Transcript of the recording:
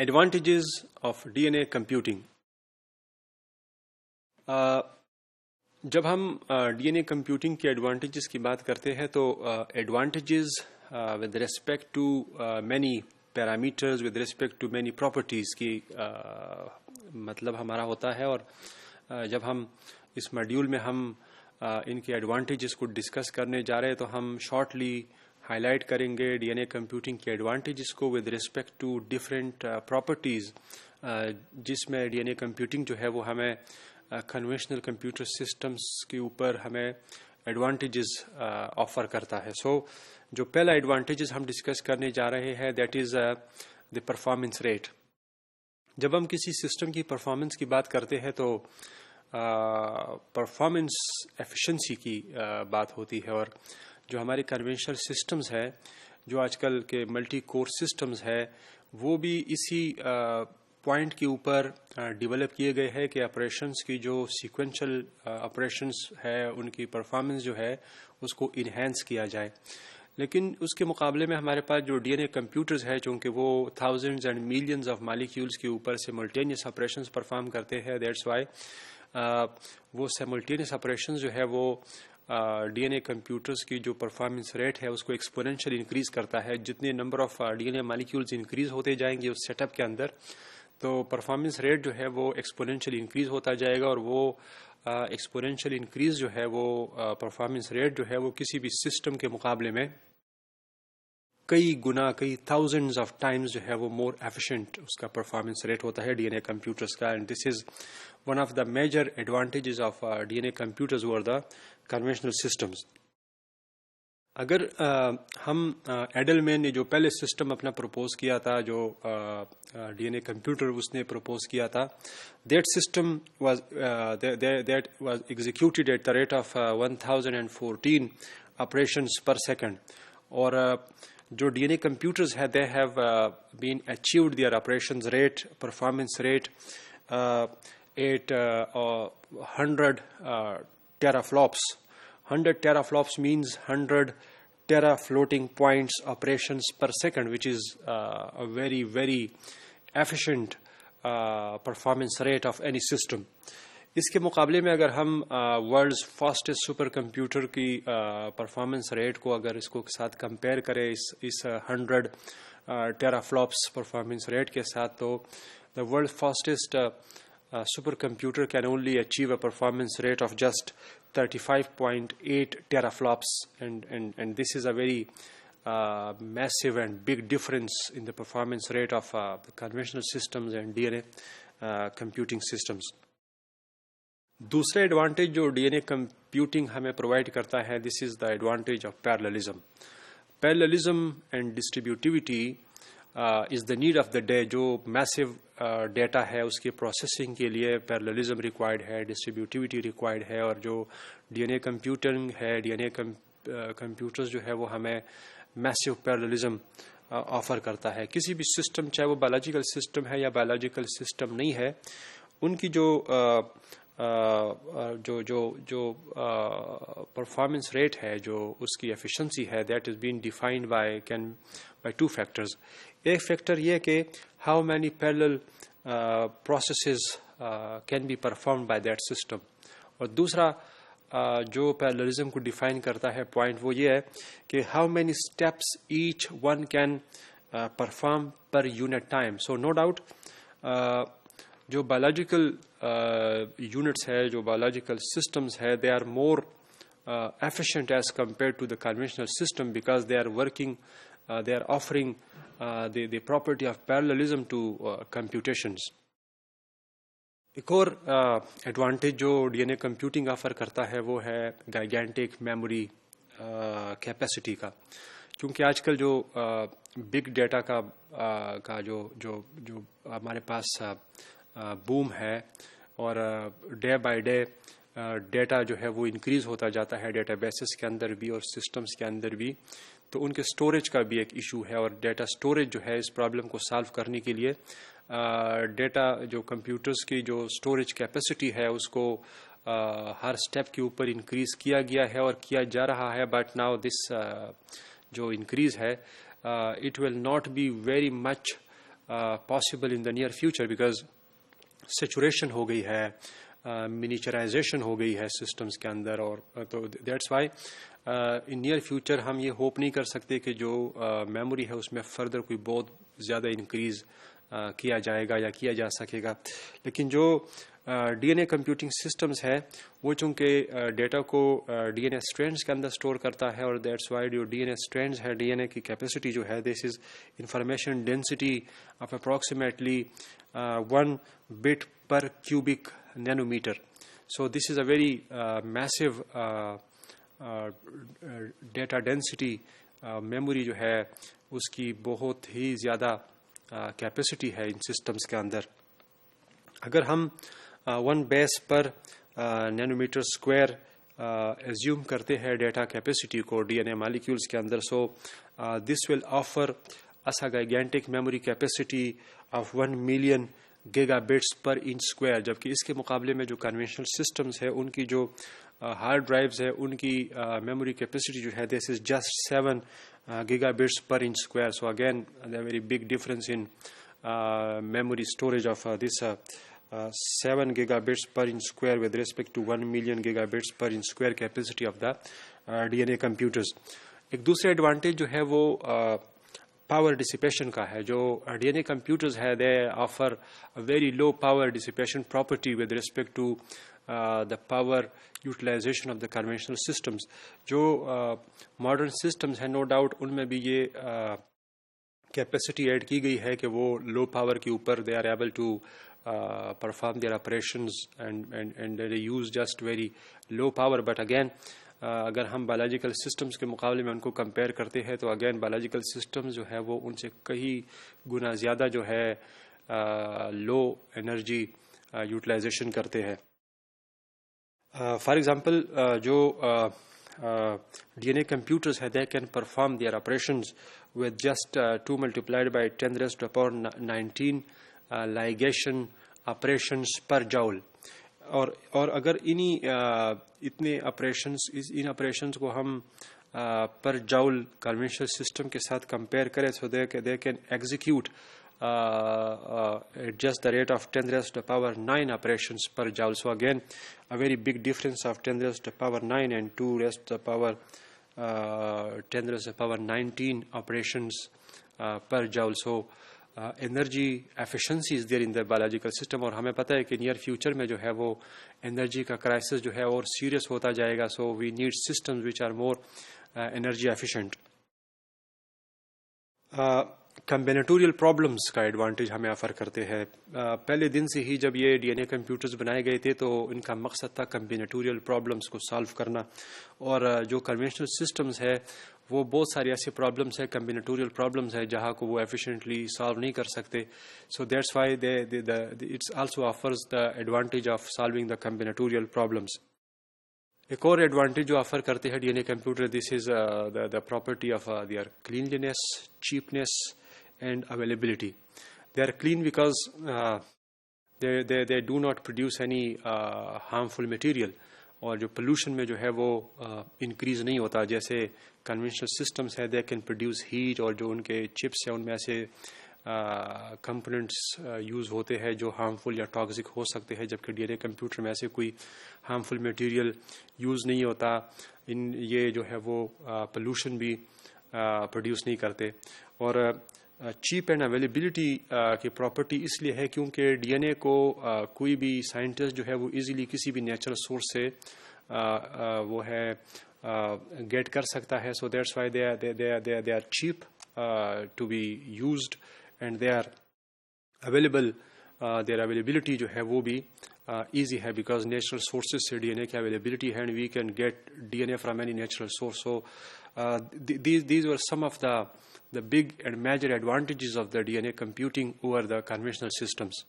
Advantages of DNA computing. جب ہم D N A computing کے ایڈوانٹیجز کی بات کرتے ہیں تو advantages with respect to many parameters with respect to many properties کی مطلب ہمارا ہوتا ہے. اور جب ہم اس ماڈیول میں ہم ان کے ایڈوانٹیجز کو ڈسکس کرنے جا رہے ہیں تو ہم شارٹلی ہائی لائٹ کریں گے ڈی این اے کمپیوٹنگ کے ایڈوانٹیجز کو with respect to different properties جس میں ڈی این اے کمپیوٹنگ جو ہے وہ ہمیں کنونشنل کمپیوٹر سسٹمز کے اوپر ہمیں ایڈوانٹیجز آفر کرتا ہے. سو جو پہلا ایڈوانٹیجز ہم ڈسکس کرنے جا رہے ہیں that is the performance rate. جب ہم کسی سسٹم کی پرفارمنس کی بات کرتے ہیں تو پرفارمنس ایفیشنسی کی بات ہوتی ہے. اور جو ہمارے کنونشنل سسٹمز ہے جو آج کل کے ملٹی کور سسٹمز ہے وہ بھی اسی پوائنٹ کے اوپر ڈیولپ کیے گئے ہیں کہ آپریشنس کی جو سیکوینشل آپریشنس ہے ان کی پرفارمنس جو ہے اس کو انہینس کیا جائے. لیکن اس کے مقابلے میں ہمارے پاس جو ڈی این اے کمپیوٹرز ہے چونکہ وہ thousands and millions of molecules کے اوپر سیملٹینیس آپریشنس پرفارم کرتے ہیں. دیٹس وائی وہ سیملٹینیس آپریشنز جو ہے وہ ڈی این اے کمپیوٹرز کی جو پرفارمنس ریٹ ہے اس کو ایکسپونینشیل انکریز کرتا ہے. جتنے number of D N A molecules increase ہوتے جائیں گے اس سیٹ اپ کے اندر تو پرفارمنس ریٹ جو ہے وہ ایکسپونینشیل انکریز ہوتا جائے گا. اور وہ ایکسپونینشیل انکریز جو ہے وہ پرفارمنس ریٹ جو ہے وہ کسی بھی سسٹم کے مقابلے میں کئی گنا کئی تھاؤزنڈز آف ٹائمز جو ہے وہ مور ایفیشینٹ اس کا پرفارمنس ریٹ ہوتا ہے ڈی این اے کمپیوٹرز کا. And this is one of the major advantages of D N A computers over the conventional systems. اگر ہم ایڈلمین نے جو پہلے سسٹم اپنا پروپوز کیا تھا جو ڈی این اے کمپیوٹر اس نے پروپوز کیا تھا that system was executed at the rate of 1014 operations per second. اور جو ڈی این اے کمپیوٹرز ہے they have been achieved their operations rate performance rate at 100 teraflops. 100 teraflops means 100 terafloating points operations per second, which is a very, very efficient performance rate of any system. اس کے مقابلے میں اگر ہم worlds fastest super computer کی performance rate کو اگر اس کو ساتھ کمپیئر کریں اس 100 teraflops پرفارمنس ریٹ کے ساتھ تو the world fastest supercomputer can only achieve a performance rate of just 35.8 teraflops, and this is a very massive and big difference in the performance rate of the conventional systems and DNA computing systems. دوسرا advantage جو D N A computing ہمیں provide کرتا ہے this is the advantage of parallelism. Parallelism and distributivity is the need of the day. جو massive data ہے اس کی processing کے لیے پیرللزم ریکوائرڈ ہے, ڈسٹریبیوٹیوٹی ریکوائرڈ ہے. اور جو ڈی این اے کمپیوٹنگ ہے ڈی این اے کمپیوٹرز جو ہے وہ ہمیں میسو پیرللزم آفر کرتا ہے. کسی بھی سسٹم چاہے وہ بایولوجیکل سسٹم ہے یا بایولوجیکل سسٹم نہیں ہے ان کی جو پرفارمنس ریٹ ہے جو اس کی ایفیشنسی ہے that is been defined by two factors. ایک فیکٹر یہ کہ how many parallel processes can be performed by that system. اور دوسرا جو پیرللزم کو ڈیفائن کرتا ہے پوائنٹ وہ یہ ہے کہ how many steps each one can perform per unit time. So no doubt جو بایولوجیکل یونٹس ہے جو بایولوجیکل سسٹمز ہے they are more efficient as compared to the conventional system because they are working they are offering the property of parallelism to computations. ایک اور advantage جو D N A computing offer کرتا ہے وہ ہے گائگینٹک memory capacity کا. کیونکہ آج کل جو بگ ڈیٹا کا جو ہمارے پاس بوم ہے اور ڈے بائی ڈے ڈیٹا جو ہے وہ انکریز ہوتا جاتا ہے ڈیٹا بیسز کے اندر بھی اور سسٹمز کے اندر بھی, تو ان کے سٹوریج کا بھی ایک ایشو ہے. اور ڈیٹا سٹوریج جو ہے اس پرابلم کو سالو کرنے کے لیے ڈیٹا جو کمپیوٹرز کی جو سٹوریج کیپیسٹی ہے اس کو ہر سٹیپ کے اوپر انکریز کیا گیا ہے اور کیا جا رہا ہے. بٹ ناؤ دس جو انکریز ہے it will not be very much possible in the near future because saturation ہو گئی ہے, منیچرائزیشن ہو گئی ہے سسٹمز کے اندر, اور تو that's why in near future ہم یہ ہوپ نہیں کر سکتے کہ جو میموری ہے اس میں فردر کوئی بہت زیادہ انکریز کیا جائے گا یا کیا جا سکے گا. لیکن جو D N A computing systems ہے وہ چونکہ ڈیٹا کو ڈی این اے اسٹرینڈس کے اندر اسٹور کرتا ہے, اور دیٹس وائی جو ڈی این اے اسٹرینڈز ہے, ڈی این اے کی کیپیسٹی جو ہے this is information density of approximately 1 bit per cubic nanometer. So this is a very massive data density. Memory جو ہے اس کی بہت ہی زیادہ کیپیسٹی ہے ان سسٹمز کے اندر. اگر ہم 1 base per nanometer square assume کرتے ہیں ڈیٹا کیپیسٹی کو ڈی این اے مالیکیولز کے اندر, so this will offer us a gigantic memory capacity of 1 million gigabits per inch square, جبکہ اس کے مقابلے میں جو کنونشنل سسٹمز ہے ان کی جو ہارڈ ڈرائیوز ہے ان کی میموری کیپیسٹی جو ہے this is just 7 gigabits per inch square. So again very big difference in memory storage of this 7 gigabits per inch square with respect to 1 million gigabits per inch square capacity of the DNA computers. ایک دوسرے advantage جو ہے وہ power dissipation کا ہے. جو D N A computers ہے they offer very low power dissipation property with respect to the power utilization of the conventional systems. جو ماڈرن سسٹمز ہیں نو ڈاؤٹ ان میں بھی یہ کیپیسٹی ایڈ کی گئی ہے کہ وہ لو پاور کے اوپر they are able to perform their operations and they use just very low power. But again اگر ہم بایولوجیکل سسٹمز کے مقابلے میں ان کو کمپیئر کرتے ہیں تو اگین بایولوجیکل سسٹمز جو ہے وہ ان سے کئی گنا زیادہ جو ہے لو انرجی یوٹیلائزیشن کرتے ہیں. فار ایگزامپل جو ڈی این اے کمپیوٹرز ہے they can perform their operations with just 2 multiplied by 10 raised to the power 19 ligation operations per joule. اور اگر اتنے ان آپریشنز کو ہم پر جاؤل کنونشنل سسٹم کے ساتھ کمپیئر کریں so they can execute just the rate of 10 raised to the power 9 operations per joule. So again a very big difference of 10 raised to the power 9 and 2 raised to the power 10 raised to the power 19 operations per joule. So energy efficiency is there in the biological system. اور ہمیں پتہ ہے کہ near future میں جو ہے وہ energy کا کرائسس جو ہے اور سیریس ہوتا جائے گا. So we need systems which are more energy efficient. Combinatorial problems کا ایڈوانٹیج ہمیں آفر کرتے ہیں. پہلے دن سے ہی جب یہ ڈی این اے کمپیوٹرز بنائے گئے تھے تو ان کا مقصد تھا کمبینیٹوریل پرابلمس کو سالو کرنا. اور جو کنونشنل سسٹمز ہے وہ بہت سارے ایسے پرابلمس ہیں کمبینیٹوریل پرابلمس ہیں جہاں کو وہ ایفیشینٹلی سالو نہیں کر سکتے. So that's why it's also offers the advantage of solving the combinatorial problems. ایک اور ایڈوانٹیج جو آفر کرتے ہیں D N A computer this is the property of their cleanliness, cheapness and availability. They are clean because they do not produce any harmful material. اور جو pollution میں جو ہے وہ انکریز نہیں ہوتا. جیسے conventional systems ہے they can produce heat, اور جو ان کے chips ہیں ان میں ایسے components یوز ہوتے ہیں جو harmful یا toxic ہو سکتے ہیں, جبکہ ڈی این اے کمپیوٹر میں ایسے کوئی harmful material یوز نہیں ہوتا. یہ جو ہے وہ pollution بھی پروڈیوس نہیں کرتے. اور چیپ اینڈ اویلیبلٹی کی پراپرٹی اس لیے ہے کیونکہ ڈی این اے کو کوئی بھی سائنٹسٹ جو ہے وہ ایزیلی کسی بھی نیچرل سورس سے وہ ہے گیٹ کر سکتا ہے. So that's why they are cheap to be used and they are available. Their availability جو ہے وہ بھی ایزی ہے بیکاز نیچرل سورسز سے ڈی این اے کی اویلیبلٹی ہے and we can get D N A from any natural source. So these were some of the big and major advantages of the DNA computing over the conventional systems.